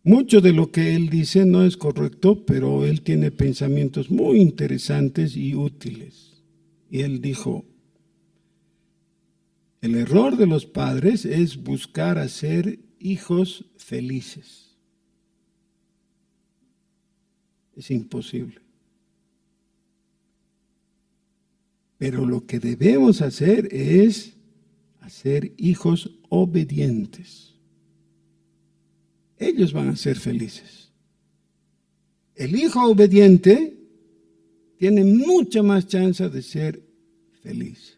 Mucho de lo que él dice no es correcto, pero él tiene pensamientos muy interesantes y útiles. Y él dijo, el error de los padres es buscar hacer hijos felices. Es imposible. Pero lo que debemos hacer es hacer hijos obedientes. Ellos van a ser felices. El hijo obediente tiene mucha más chance de ser feliz.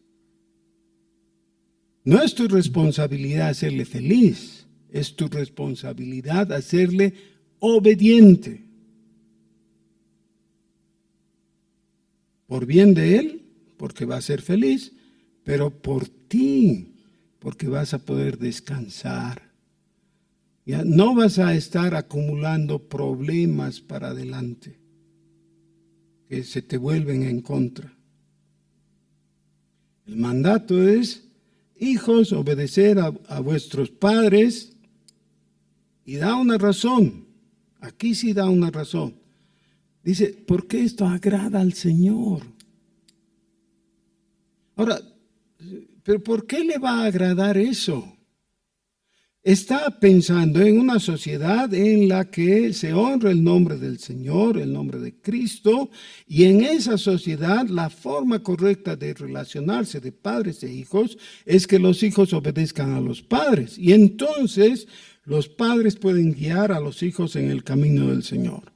No es tu responsabilidad hacerle feliz, es tu responsabilidad hacerle obediente. Por bien de él, porque va a ser feliz, pero por ti, porque vas a poder descansar. Ya no vas a estar acumulando problemas para adelante que se te vuelven en contra. El mandato es, hijos, obedecer a vuestros padres, y da una razón. Aquí sí da una razón. Dice, porque esto agrada al Señor. Ahora, ¿pero por qué le va a agradar eso? Está pensando en una sociedad en la que se honra el nombre del Señor, el nombre de Cristo, y en esa sociedad la forma correcta de relacionarse de padres e hijos es que los hijos obedezcan a los padres. Y entonces los padres pueden guiar a los hijos en el camino del Señor.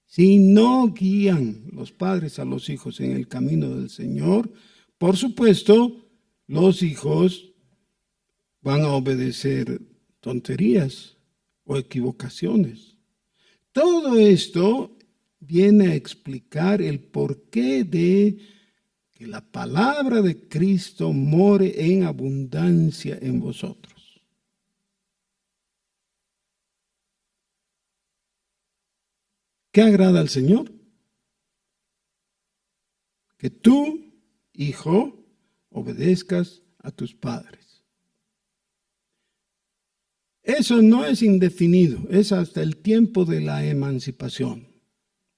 Si no guían los padres a los hijos en el camino del Señor, por supuesto, los hijos van a obedecer tonterías o equivocaciones. Todo esto viene a explicar el porqué de que la palabra de Cristo more en abundancia en vosotros. ¿Qué agrada al Señor? Que tú, hijo, obedezcas a tus padres. Eso no es indefinido, es hasta el tiempo de la emancipación.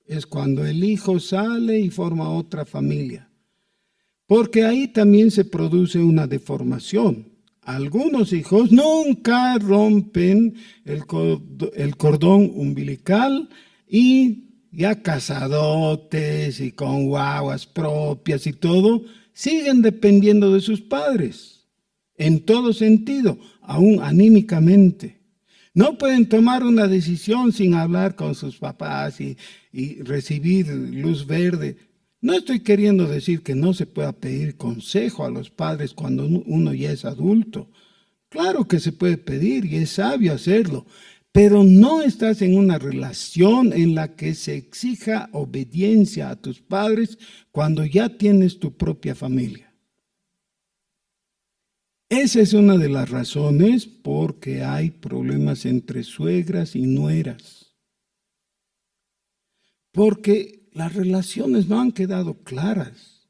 Es cuando el hijo sale y forma otra familia. Porque ahí también se produce una deformación. Algunos hijos nunca rompen el cordón umbilical y ya casadotes y con guaguas propias y todo, siguen dependiendo de sus padres, en todo sentido, aún anímicamente. No pueden tomar una decisión sin hablar con sus papás y recibir luz verde. No estoy queriendo decir que no se pueda pedir consejo a los padres cuando uno ya es adulto. Claro que se puede pedir y es sabio hacerlo, pero no estás en una relación en la que se exija obediencia a tus padres cuando ya tienes tu propia familia. Esa es una de las razones por que hay problemas entre suegras y nueras. Porque las relaciones no han quedado claras.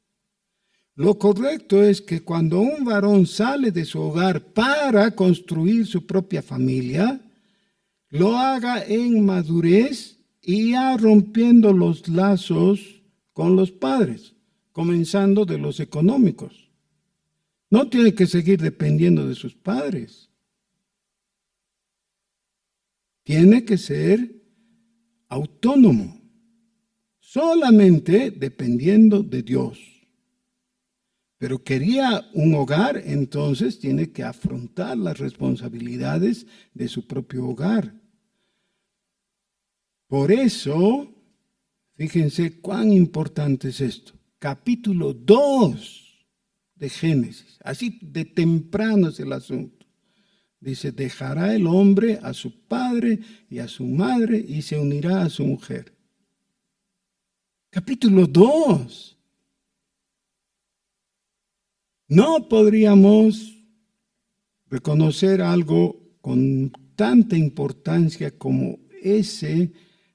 Lo correcto es que cuando un varón sale de su hogar para construir su propia familia, lo haga en madurez y ya rompiendo los lazos con los padres, comenzando de los económicos. No tiene que seguir dependiendo de sus padres. Tiene que ser autónomo, solamente dependiendo de Dios. Pero quería un hogar, entonces tiene que afrontar las responsabilidades de su propio hogar. Por eso, fíjense cuán importante es esto. Capítulo 2 de Génesis, así de temprano es el asunto. Dice, dejará el hombre a su padre y a su madre y se unirá a su mujer. Capítulo 2. No podríamos reconocer algo con tanta importancia como ese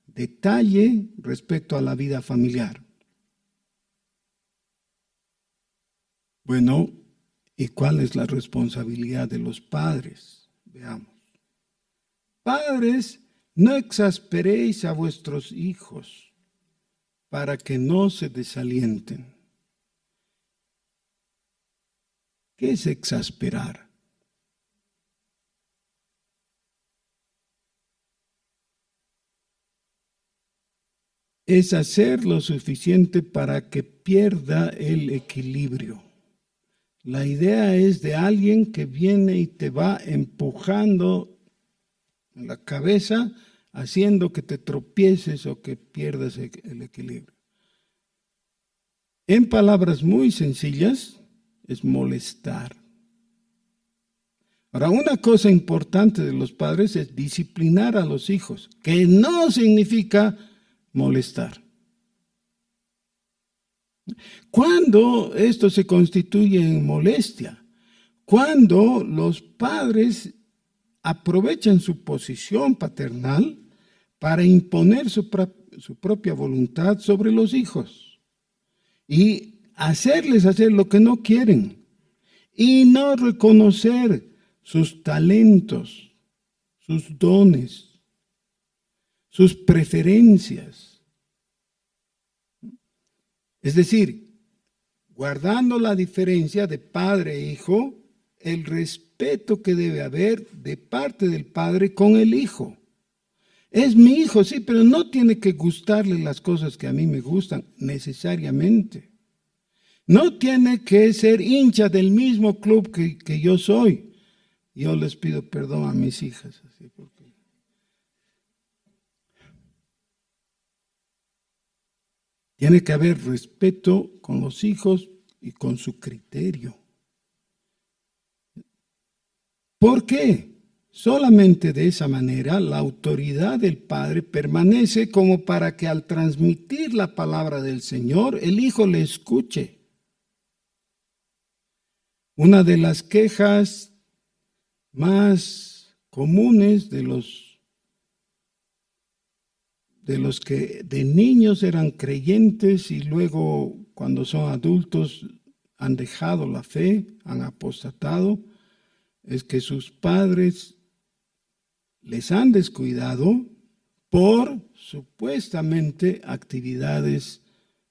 detalle respecto a la vida familiar. Bueno, ¿y cuál es la responsabilidad de los padres? Veamos. Padres, no exasperéis a vuestros hijos para que no se desalienten. ¿Qué es exasperar? Es hacer lo suficiente para que pierda el equilibrio. La idea es de alguien que viene y te va empujando en la cabeza, haciendo que te tropieces o que pierdas el equilibrio. En palabras muy sencillas, es molestar. Ahora, una cosa importante de los padres es disciplinar a los hijos, que no significa molestar. ¿Cuándo esto se constituye en molestia? Cuando los padres aprovechan su posición paternal para imponer su propia voluntad sobre los hijos y hacerles hacer lo que no quieren y no reconocer sus talentos, sus dones, sus preferencias. Es decir, guardando la diferencia de padre e hijo, el respeto que debe haber de parte del padre con el hijo. Es mi hijo, sí, pero no tiene que gustarle las cosas que a mí me gustan necesariamente. No tiene que ser hincha del mismo club que yo soy. Yo les pido perdón a mis hijas, así porque tiene que haber respeto con los hijos y con su criterio. ¿Por qué? Solamente de esa manera la autoridad del Padre permanece como para que al transmitir la palabra del Señor, el Hijo le escuche. Una de las quejas más comunes de los que de niños eran creyentes y luego cuando son adultos han dejado la fe, han apostatado, es que sus padres les han descuidado por supuestamente actividades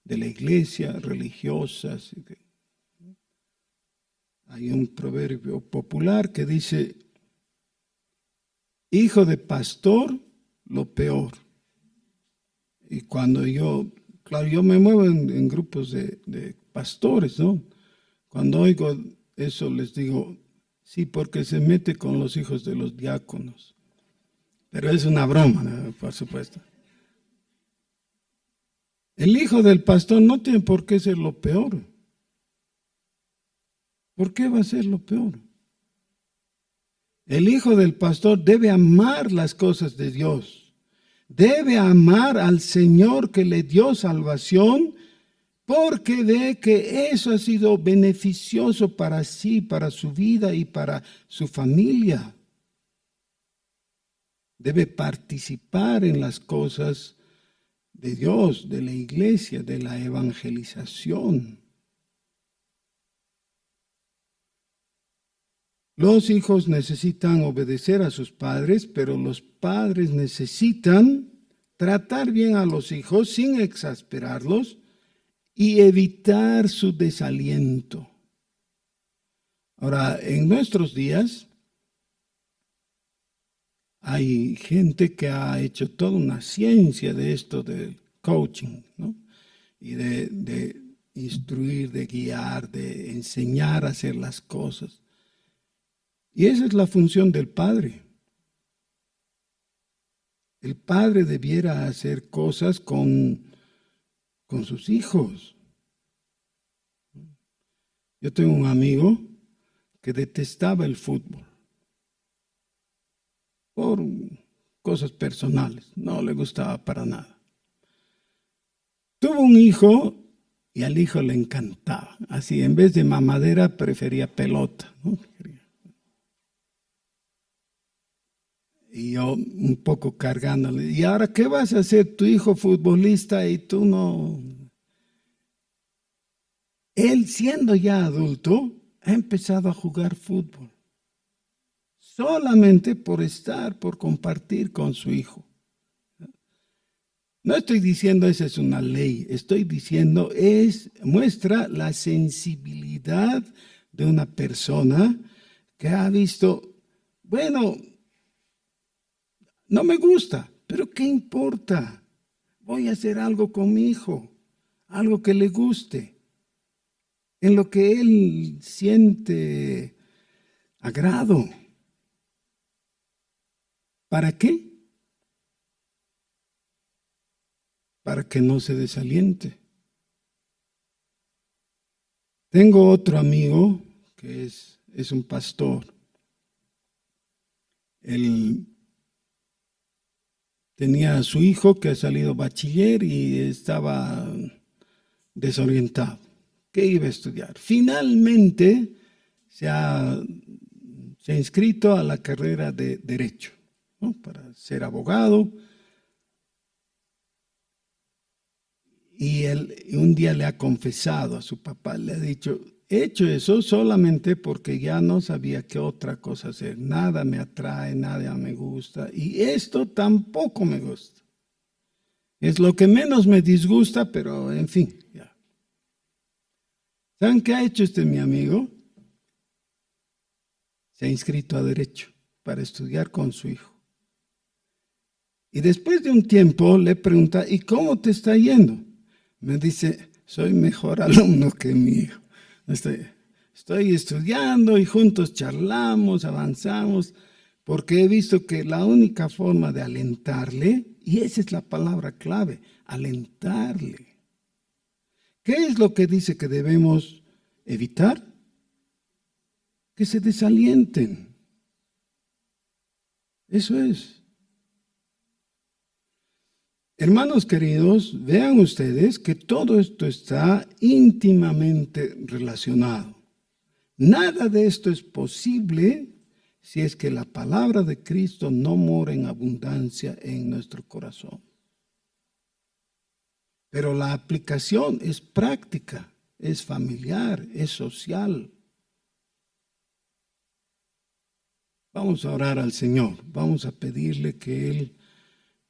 de la iglesia, religiosas. Hay un proverbio popular que dice, hijo de pastor, lo peor. Y cuando yo me muevo en grupos de pastores, ¿no? Cuando oigo eso les digo, sí, porque se mete con los hijos de los diáconos. Pero es una broma, ¿no? Por supuesto. El hijo del pastor no tiene por qué ser lo peor. ¿Por qué va a ser lo peor? El hijo del pastor debe amar las cosas de Dios. Debe amar al Señor que le dio salvación porque ve que eso ha sido beneficioso para sí, para su vida y para su familia. Debe participar en las cosas de Dios, de la iglesia, de la evangelización. Los hijos necesitan obedecer a sus padres, pero los padres necesitan tratar bien a los hijos sin exasperarlos y evitar su desaliento. Ahora, en nuestros días hay gente que ha hecho toda una ciencia de esto, de coaching, ¿no? Y de instruir, de guiar, de enseñar a hacer las cosas. Y esa es la función del padre. El padre debiera hacer cosas con sus hijos. Yo tengo un amigo que detestaba el fútbol por cosas personales, no le gustaba para nada. Tuvo un hijo y al hijo le encantaba. Así, en vez de mamadera, prefería pelota, ¿no? Y yo un poco cargándole. ¿Y ahora qué vas a hacer? Tu hijo futbolista y tú no. Él, siendo ya adulto, ha empezado a jugar fútbol. Solamente por compartir con su hijo. No estoy diciendo esa es una ley, estoy diciendo muestra la sensibilidad de una persona que ha visto, bueno, no me gusta, pero ¿qué importa? Voy a hacer algo con mi hijo, algo que le guste, en lo que él siente agrado. ¿Para qué? Para que no se desaliente. Tengo otro amigo que es un pastor. Él tenía a su hijo que ha salido bachiller y estaba desorientado. ¿Qué iba a estudiar? Finalmente se ha inscrito a la carrera de Derecho, ¿no? Para ser abogado. Y él un día le ha confesado a su papá, le ha dicho, he hecho eso solamente porque ya no sabía qué otra cosa hacer. Nada me atrae, nada me gusta y esto tampoco me gusta. Es lo que menos me disgusta, pero en fin, ya. ¿Saben qué ha hecho mi amigo? Se ha inscrito a Derecho para estudiar con su hijo. Y después de un tiempo le pregunta, ¿y cómo te está yendo? Me dice, soy mejor alumno que mi hijo. Estoy estudiando y juntos charlamos, avanzamos, porque he visto que la única forma de alentarle, y esa es la palabra clave, alentarle. ¿Qué es lo que dice que debemos evitar? Que se desalienten. Eso es. Hermanos queridos, vean ustedes que todo esto está íntimamente relacionado. Nada de esto es posible si es que la palabra de Cristo no mora en abundancia en nuestro corazón. Pero la aplicación es práctica, es familiar, es social. Vamos a orar al Señor, vamos a pedirle que Él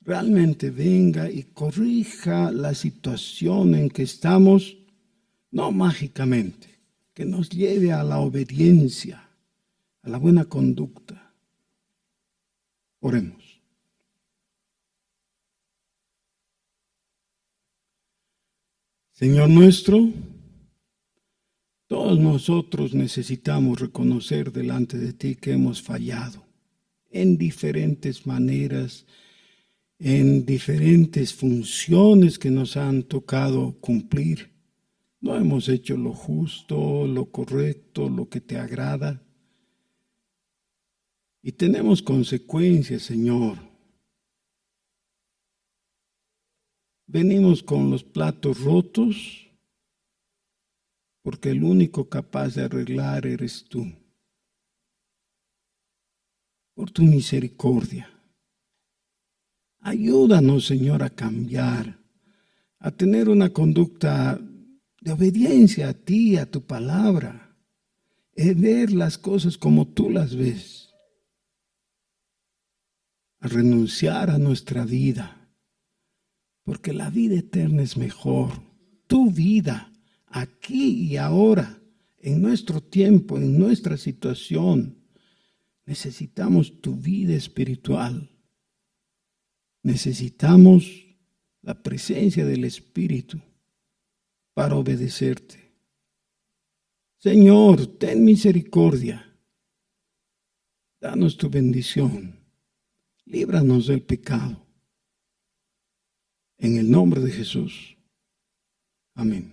realmente venga y corrija la situación en que estamos, no mágicamente, que nos lleve a la obediencia, a la buena conducta. Oremos. Señor nuestro, todos nosotros necesitamos reconocer delante de ti que hemos fallado en diferentes maneras, en diferentes funciones que nos han tocado cumplir. No hemos hecho lo justo, lo correcto, lo que te agrada. Y tenemos consecuencias, Señor. Venimos con los platos rotos porque el único capaz de arreglar eres tú. Por tu misericordia. Ayúdanos, Señor, a cambiar, a tener una conducta de obediencia a ti, a tu palabra, ver las cosas como tú las ves, a renunciar a nuestra vida, porque la vida eterna es mejor. Tu vida, aquí y ahora, en nuestro tiempo, en nuestra situación, necesitamos tu vida espiritual. Necesitamos la presencia del Espíritu para obedecerte. Señor, ten misericordia. Danos tu bendición. Líbranos del pecado. En el nombre de Jesús. Amén.